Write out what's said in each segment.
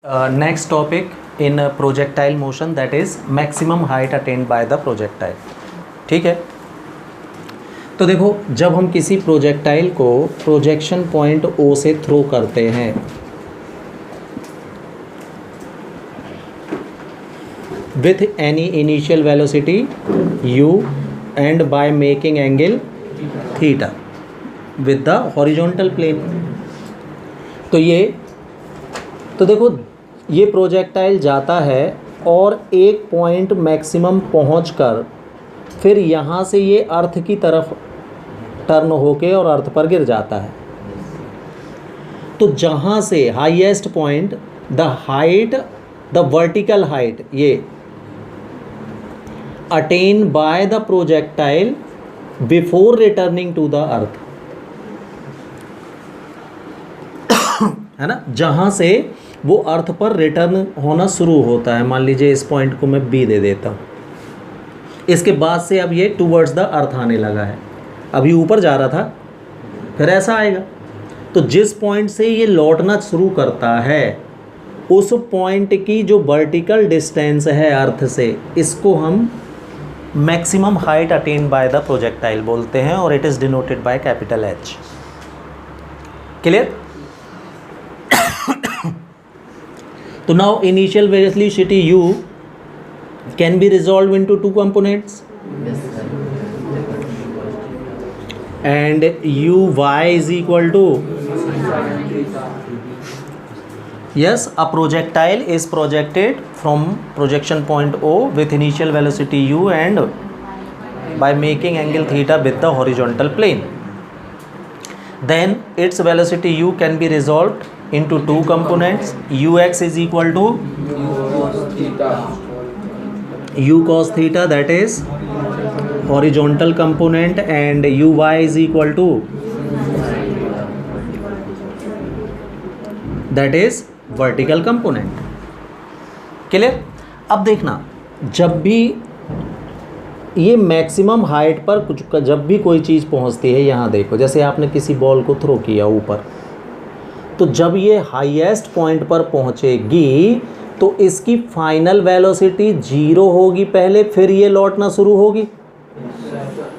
Next topic in projectile motion, that is maximum height attend bye the projectile. ठीक है, तो देखो जब हम किसी प्रोजेक्टाइल को प्रोजेक्शन पॉइंट ओ से थ्रो करते हैं with any initial velocity u and by making angle theta with the horizontal plane, तो देखो ये प्रोजेक्टाइल जाता है और एक पॉइंट मैक्सिमम पहुंचकर फिर यहाँ से ये अर्थ की तरफ टर्न होके और अर्थ पर गिर जाता है। तो जहाँ से highest point the vertical height ये attain by the projectile before returning to the earth, है ना, जहाँ से वो अर्थ पर रिटर्न होना शुरू होता है। मान लीजिए इस पॉइंट को मैं बी दे देता हूँ, इसके बाद से अब ये टूवर्ड्स द अर्थ आने लगा है, अभी ऊपर जा रहा था फिर ऐसा आएगा। तो जिस पॉइंट से ये लौटना शुरू करता है उस पॉइंट की जो वर्टिकल डिस्टेंस है अर्थ से, इसको हम maximum height attain by the projectile बोलते हैं और it is denoted by capital H. Clear? तो now initial velocity u can be resolved into two components, and uy is equal to, yes, a projectile is projected from projection point O with initial velocity u and by making angle theta with the horizontal plane. Then its velocity u can be resolved into two components. Ux is equal to u cos theta, that is horizontal component, and uy is equal to, that is vertical component. Clear? अब देखना, जब भी ये maximum height पर जब भी कोई चीज़ पहुंचती है, यहाँ देखो जैसे आपने किसी बॉल को थ्रो किया ऊपर, तो जब ये हाईएस्ट पॉइंट पर पहुंचेगी तो इसकी फाइनल वेलोसिटी 0 होगी पहले, फिर ये लौटना शुरू होगी।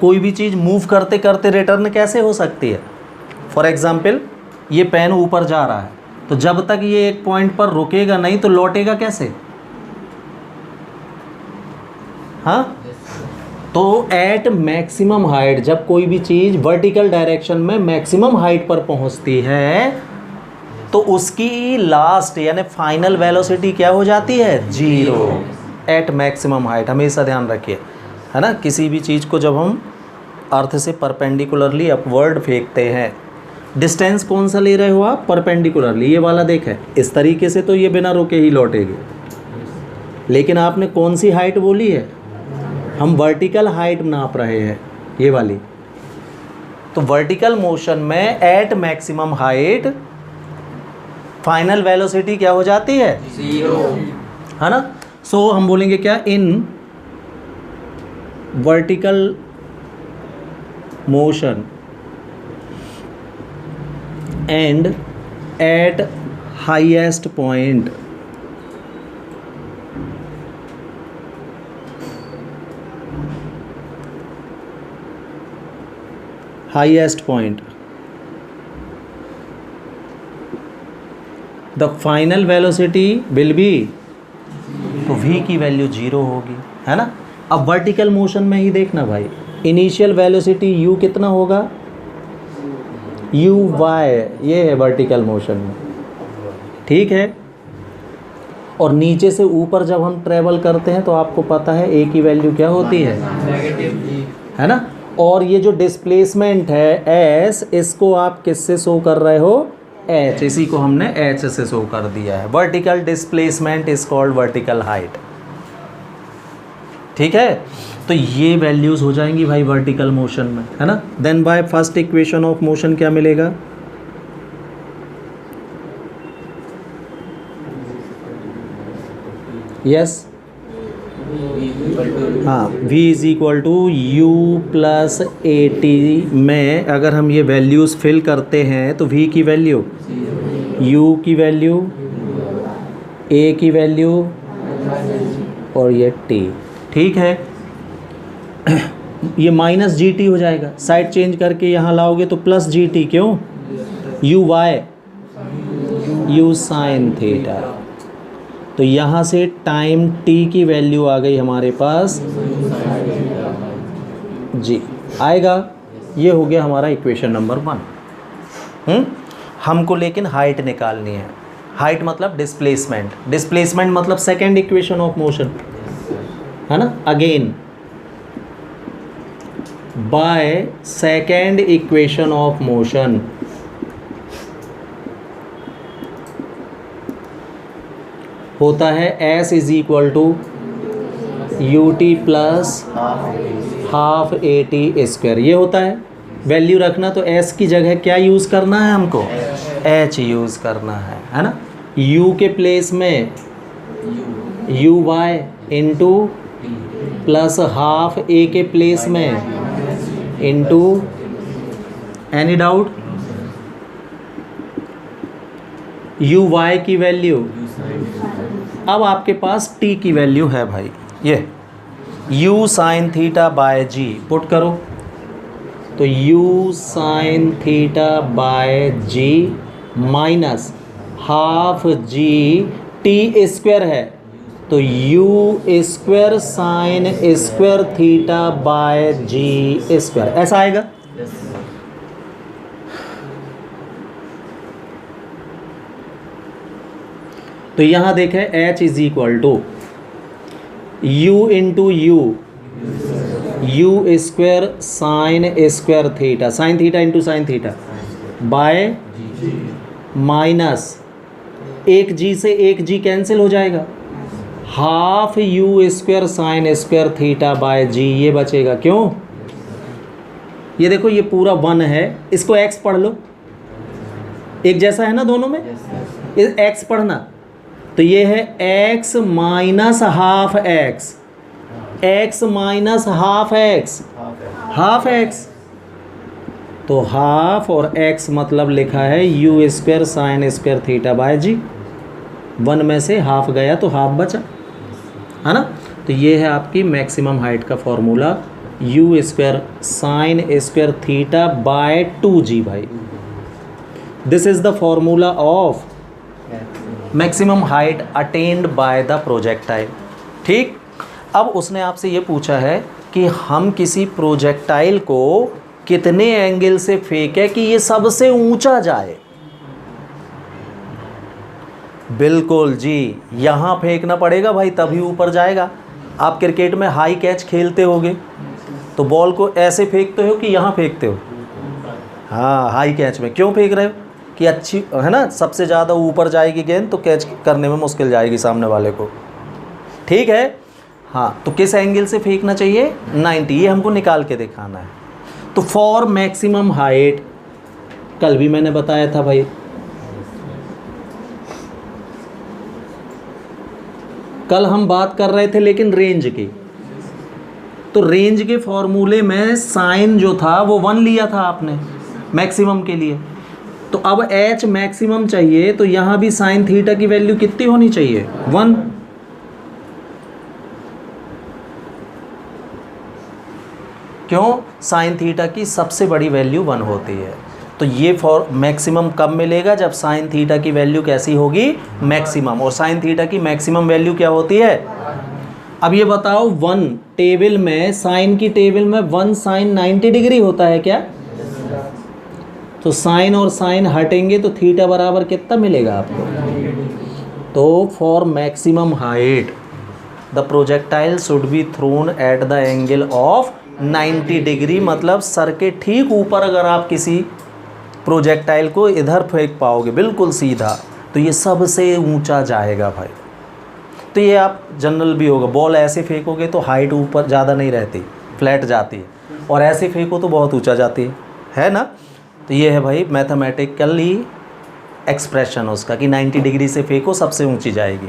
कोई भी चीज़ मूव करते करते रिटर्न कैसे हो सकती है? फॉर एग्जांपल ये पेन ऊपर जा रहा है, तो जब तक ये एक पॉइंट पर रुकेगा नहीं तो लौटेगा कैसे? हाँ, तो एट मैक्सिमम हाइट जब कोई भी चीज़ वर्टिकल डायरेक्शन में मैक्सिमम हाइट पर पहुंचती है तो उसकी लास्ट यानी फाइनल वेलोसिटी क्या हो जाती है? 0 एट मैक्सिमम हाइट। हमेशा ध्यान रखिए, है ना, किसी भी चीज़ को जब हम अर्थ से परपेंडिकुलरली अपवर्ड फेंकते हैं, डिस्टेंस कौन सा ले रहे हो आप? परपेंडिकुलरली। ये वाला देखें, इस तरीके से तो ये बिना रुके ही लौटेगी, लेकिन आपने कौन सी हाइट बोली है? हम वर्टिकल हाइट नाप रहे हैं, ये वाली। तो वर्टिकल मोशन में at maximum height final velocity क्या हो जाती है? 0, है ना। सो हम बोलेंगे क्या? In vertical motion and eight highest point the final velocity will be, तो v की वैल्यू 0 होगी, है ना। अब वर्टिकल मोशन में ही देखना भाई, इनिशियल वेलोसिटी u कितना होगा? uy, ये है वर्टिकल मोशन में, ठीक है। और नीचे से ऊपर जब हम ट्रेवल करते हैं तो आपको पता है a की वैल्यू क्या होती है ना। और ये जो डिस्प्लेसमेंट है s, इसको आप किससे शो कर रहे हो? h, इसी को हमने h से शो कर दिया है। Vertical displacement is called vertical height, ठीक है। तो ये वैल्यूज हो जाएंगी भाई वर्टिकल मोशन में, है ना। Then by first equation of motion क्या मिलेगा? यस, हाँ, v is equal to u plus a t में अगर हम ये वैल्यूज़ फिल करते हैं तो v की वैल्यू, u की वैल्यू ए की वैल्यू और ये टी, ठीक है। ये माइनस जी टी हो जाएगा, साइड चेंज करके यहाँ लाओगे तो प्लस जी टी, क्यों, you why you sine theta. तो यहाँ से टाइम टी की वैल्यू आ गई हमारे पास जी, आएगा। ये हो गया हमारा इक्वेशन नंबर 1। हमको लेकिन हाइट निकालनी है। हाइट मतलब डिस्प्लेसमेंट, डिस्प्लेसमेंट मतलब सेकेंड इक्वेशन ऑफ मोशन, है ना। Again by second equation of motion होता है S is equal to u t plus half a t square. ये होता है वैल्यू रखना, तो S की जगह क्या यूज़ करना है हमको, H यूज़ करना है ना। U के प्लेस में U Y into plus half A के प्लेस में into, any doubt, U Y की वैल्यू। अब आपके पास t की वैल्यू है भाई, ये u sine theta by ji put करो, तो u sine theta by ji minus half G T square है, तो u square sine square theta by ji square, ऐसा आएगा। तो यहाँ देखें h is equal to you into you square sine square theta, sine theta into sine theta by minus एक जी से एक जी कैंसिल हो जाएगा, half you square sine square theta by जी, ये बचेगा, क्यों, ये देखो ये पूरा 1 है, इसको x पढ़ लो, एक जैसा है ना दोनों में, x पढ़ना, तो ये है x minus half x minus half x, half x, तो हाफ और x मतलब लिखा है U square sine square theta by G, 1 में से हाफ गया तो हाफ बचा, है ना। तो ये है आपकी मैक्सिमम हाइट का formula, you square sine square theta bye 2g भाई। This is the formula of maximum height attend bye the projectile, ठीक। अब उसने आपसे ये पूछा है कि हम किसी प्रोजेक्टाइल को कितने एंगल से फेंके कि ये सबसे ऊंचा जाए। बिल्कुल जी, यहाँ फेंकना पड़ेगा भाई, तभी ऊपर जाएगा। आप क्रिकेट में हाई कैच खेलते होगे तो बॉल को ऐसे फेंकते हो कि यहाँ फेंकते हो, हाँ हाई कैच में क्यों फेंक रहे हो कि अच्छी है ना, सबसे ज़्यादा ऊपर जाएगी गेंद तो कैच करने में मुश्किल जाएगी सामने वाले को, ठीक है। हाँ, तो किस एंगल से फेंकना चाहिए, 90, ये हमको निकाल के दिखाना है। तो फॉर मैक्सिमम हाइट, कल भी मैंने बताया था भाई, कल हम बात कर रहे थे लेकिन रेंज की, तो रेंज के फॉर्मूले में साइन जो था वो 1 लिया था आपने मैक्सिमम के लिए, तो अब h मैक्सिमम चाहिए, तो यहाँ भी साइन थीटा की वैल्यू कितनी होनी चाहिए, 1। क्यों, साइन थीटा की सबसे बड़ी वैल्यू 1 होती है। तो ये फॉर मैक्सिमम कब मिलेगा, जब साइन थीटा की वैल्यू कैसी होगी, मैक्सिमम, और साइन थीटा की मैक्सिमम वैल्यू क्या होती है। अब ये बताओ 1 टेबल में, साइन की टेबल में 1 साइन 90 डिग्री होता है क्या, तो साइन और साइन हटेंगे तो थीटा बराबर कितना मिलेगा आपको। तो for maximum height the projectile should be thrown at the angle of 90 degree, मतलब सर के ठीक ऊपर अगर आप किसी प्रोजेक्टाइल को इधर फेंक पाओगे बिल्कुल सीधा, तो ये सबसे ऊंचा जाएगा भाई। तो ये आप जनरल भी होगा, बॉल ऐसे फेंकोगे तो हाइट ऊपर ज़्यादा नहीं रहती, फ्लैट जाती है, और ऐसे फेंको तो बहुत ऊंचा जाती है ना। तो ये है भाई मैथमेटिकली एक्सप्रेशन उसका कि 90 डिग्री से फेंको सबसे ऊंची जाएगी।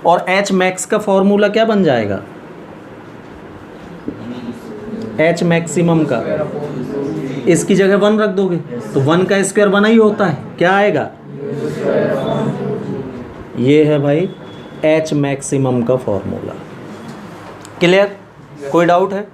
और एच मैक्स का फॉर्मूला क्या बन जाएगा, एच मैक्सिमम का, इसकी जगह 1 रख दोगे तो 1 का स्क्वायर 1 ही होता है, क्या आएगा, ये है भाई एच मैक्सिमम का फॉर्मूला। क्लियर? कोई डाउट है?